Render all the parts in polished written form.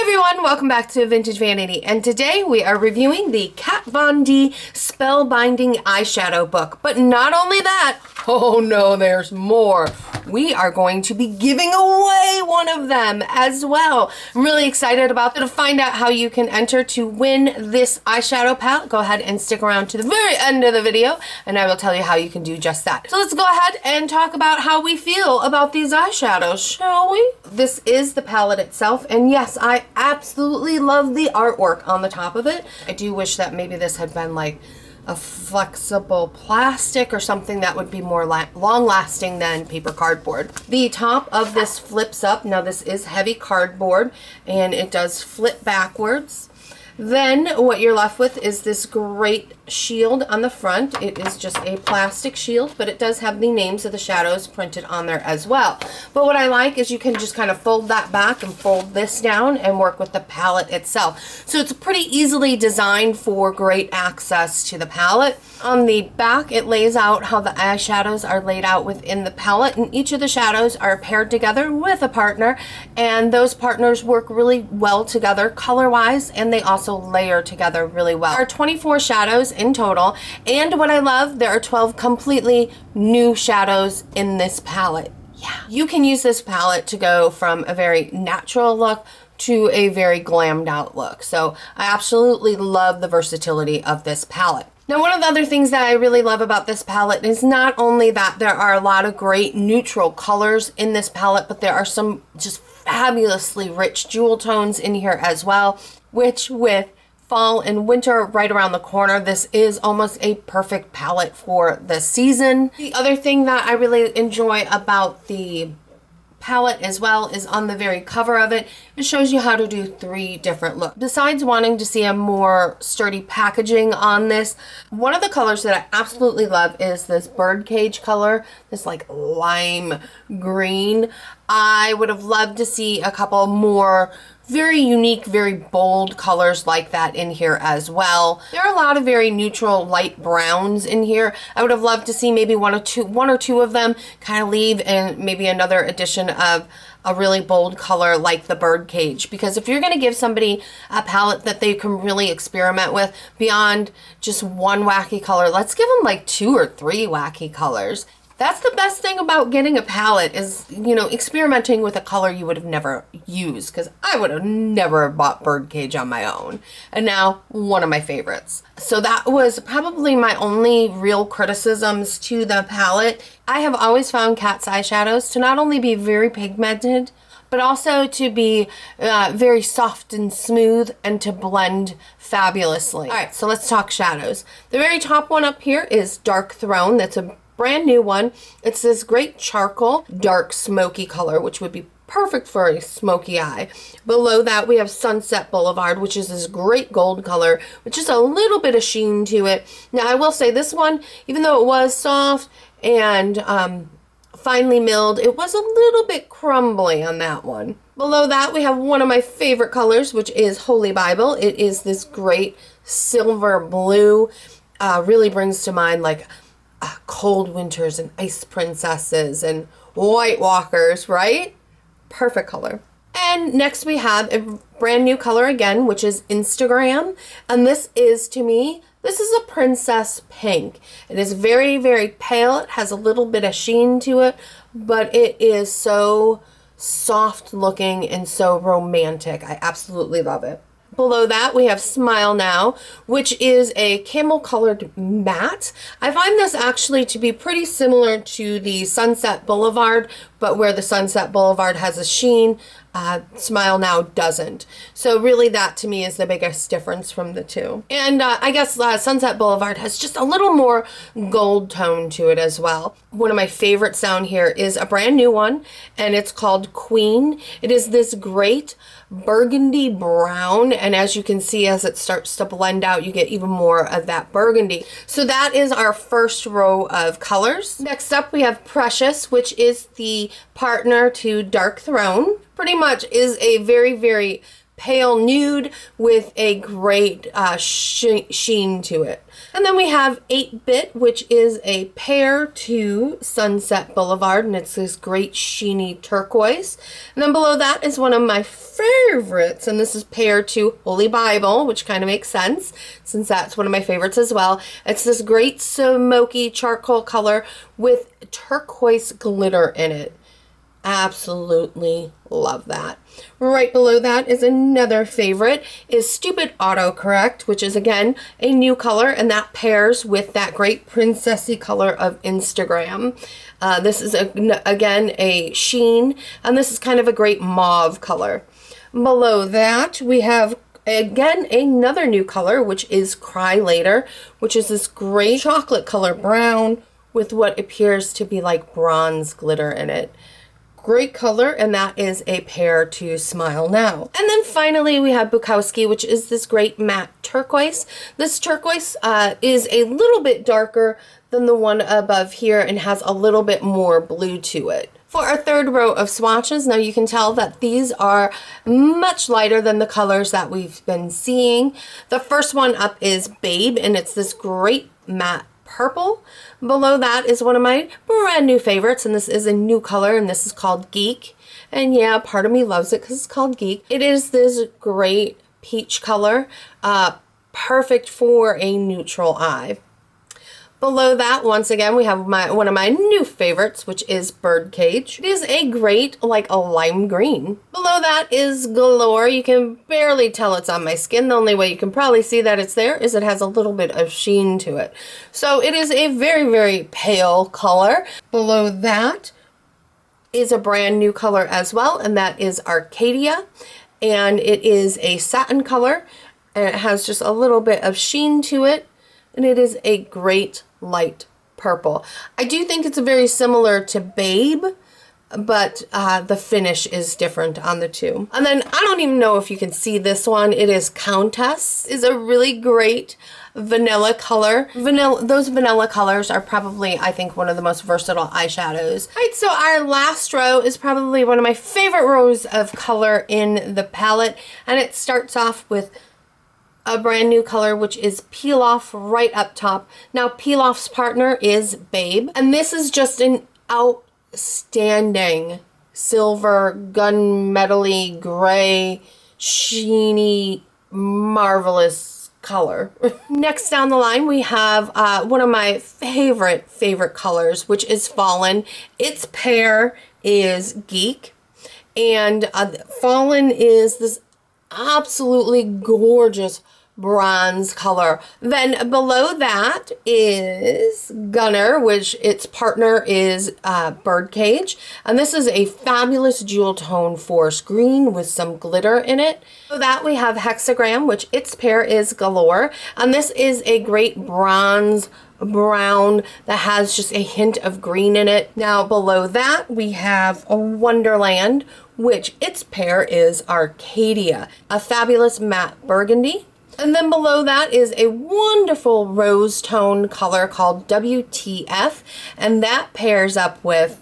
everyone, welcome back to Vintage Vanity, and today we are reviewing the Kat Von D Spellbinding Eyeshadow book. But not only that, oh no, there's more. We are going to be giving away one of them as well. I'm really excited about it. To find out how you can enter to win this eyeshadow palette, go ahead and stick around to the very end of the video, and I will tell you how you can do just that. So let's go ahead and talk about how we feel about these eyeshadows, shall we? This is the palette itself, and yes, I absolutely love the artwork on the top of it. I do wish that maybe this had been like a flexible plastic or something that would be more long lasting than paper cardboard. The top of this flips up. Now this is heavy cardboard and it does flip backwards. Then what you're left with is this great shield on the front. It is just a plastic shield, but it does have the names of the shadows printed on there as well. But what I like is you can just kind of fold that back and fold this down and work with the palette itself. So it's pretty easily designed for great access to the palette. On the back, it lays out how the eyeshadows are laid out within the palette, and each of the shadows are paired together with a partner, and those partners work really well together color-wise, and they also layer together really well. There are 24 shadows in total, and what I love, there are 12 completely new shadows in this palette. Yeah, you can use this palette to go from a very natural look to a very glammed out look. So I absolutely love the versatility of this palette. Now, one of the other things that I really love about this palette is not only that there are a lot of great neutral colors in this palette, but there are some just fabulously rich jewel tones in here as well, which with fall and winter right around the corner, this is almost a perfect palette for the season. The other thing that I really enjoy about the palette as well is on the very cover of it, it shows you how to do 3 different looks. Besides wanting to see a more sturdy packaging on this, one of the colors that I absolutely love is this birdcage color, this like lime green. I would have loved to see a couple more very unique, very bold colors like that in here as well. There are a lot of very neutral light browns in here. I would have loved to see maybe one or two of them kind of leave and maybe another addition of a really bold color like the birdcage, because if you're going to give somebody a palette that they can really experiment with beyond just one wacky color, let's give them like 2 or 3 wacky colors. That's the best thing about getting a palette is, you know, experimenting with a color you would have never used, because I would have never bought birdcage on my own. And now one of my favorites. So that was probably my only real criticisms to the palette. I have always found Kat's eyeshadows to not only be very pigmented, but also to be very soft and smooth and to blend fabulously. All right, so let's talk shadows. The very top one up here is Dark Throne. That's a brand new one. It's this great charcoal, dark smoky color, which would be perfect for a smoky eye. Below that, we have Sunset Boulevard, which is this great gold color, with just a little bit of sheen to it. Now, I will say this one, even though it was soft and finely milled, it was a little bit crumbly on that one. Below that, we have one of my favorite colors, which is Holy Bible. It is this great silver blue. Really brings to mind like cold winters and ice princesses and white walkers, right? Perfect color. And next we have a brand new color again, which is Instagram. And this is, to me, this is a princess pink. It is very, very pale. It has a little bit of sheen to it, but it is so soft looking and so romantic. I absolutely love it. Below that, we have Smile Now, which is a camel colored matte. I find this actually to be pretty similar to the Sunset Boulevard, but where the Sunset Boulevard has a sheen, Smile Now doesn't. So really that to me is the biggest difference from the two. And I guess Sunset Boulevard has just a little more gold tone to it as well. One of my favorites down here is a brand new one, and it's called Queen. It is this great burgundy brown, and as you can see, as it starts to blend out, you get even more of that burgundy. So that is our first row of colors. Next up, we have Precious, which is the partner to Dark Throne. Pretty much is a very, very pale nude with a great sheen to it. And then we have 8-Bit, which is a pair to Sunset Boulevard, and it's this great sheeny turquoise. And then below that is one of my favorites, and this is pair to Holy Bible, which kind of makes sense since that's one of my favorites as well. It's this great smoky charcoal color with turquoise glitter in it. Absolutely love that. Right below that is another favorite, is Stupid Autocorrect, which is again a new color, and that pairs with that great princessy color of Instagram. This is again a sheen, and this is kind of a great mauve color. Below that we have again another new color, which is Cry Later, which is this great chocolate color brown with what appears to be like bronze glitter in it. Great color, and that is a pair to Smile Now. And then finally we have Bukowski, which is this great matte turquoise. This turquoise is a little bit darker than the one above here and has a little bit more blue to it. For our third row of swatches, now you can tell that these are much lighter than the colors that we've been seeing. The first one up is Babe, and it's this great matte purple. Below that is one of my brand new favorites, and this is a new color, and this is called Geek. And yeah, part of me loves it because it's called Geek. It is this great peach color, perfect for a neutral eye. Below that, once again, we have one of my new favorites, which is Birdcage. It is a great, like a lime green. Below that is Galore. You can barely tell it's on my skin. The only way you can probably see that it's there is it has a little bit of sheen to it. So it is a very, very pale color. Below that is a brand new color as well, and that is Arcadia. And it is a satin color, and it has just a little bit of sheen to it. And it is a great light purple. I do think it's very similar to Babe, but the finish is different on the two. And then I don't even know if you can see this one. It is Countess. It's a really great vanilla color. Those vanilla colors are probably, I think, one of the most versatile eyeshadows. All right, so our last row is probably one of my favorite rows of color in the palette, and it starts off with a brand new color, which is Peel Off right up top. Now, Peel Off's partner is Babe, and this is just an outstanding silver, gunmetal-y, gray, sheeny, marvelous color. Next down the line, we have one of my favorite colors, which is Fallen. Its pair is Geek, and Fallen is this absolutely gorgeous bronze color. Then below that is Gunner, which its partner is Birdcage, and this is a fabulous jewel tone forest green with some glitter in it. Below that we have Hexagram, which its pair is Galore, and this is a great bronze brown that has just a hint of green in it. Now below that we have a Wonderland, which its pair is Arcadia, a fabulous matte burgundy. And then below that is a wonderful rose tone color called WTF, and that pairs up with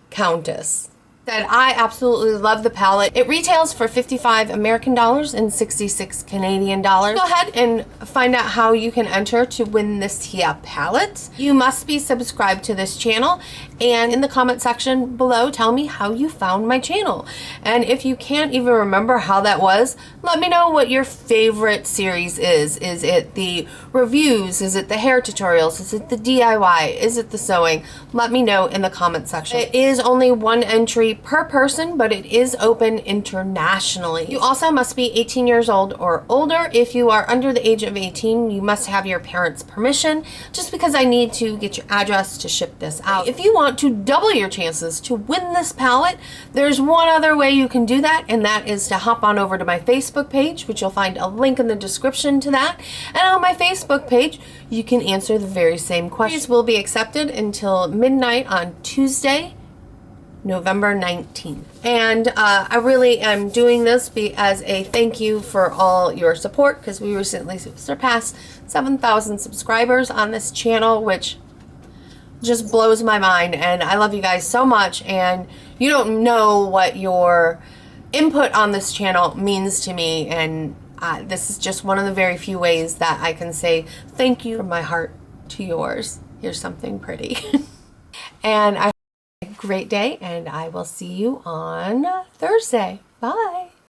Countess. That I absolutely love the palette. It retails for 55 American dollars and 66 Canadian dollars. Go ahead and find out how you can enter to win this here palette. You must be subscribed to this channel, and in the comment section below, tell me how you found my channel. And if you can't even remember how that was, let me know what your favorite series is. Is it the reviews? Is it the hair tutorials? Is it the DIY? Is it the sewing? Let me know in the comment section. It is only one entry per person, but it is open internationally. You also must be 18 years old or older. If you are under the age of 18, you must have your parents' permission, just because I need to get your address to ship this out. If you want to double your chances to win this palette, there's one other way you can do that, and that is to hop on over to my Facebook page, which you'll find a link in the description to that. And on my Facebook page, you can answer the very same questions. Will be accepted until midnight on Tuesday, November 19th. And I really am doing this as a thank you for all your support, because we recently surpassed 7,000 subscribers on this channel, which just blows my mind. And I love you guys so much, and you don't know what your input on this channel means to me, and this is just one of the very few ways that I can say thank you from my heart to yours. Here's something pretty. And I hope you have a great day, and I will see you on Thursday. Bye.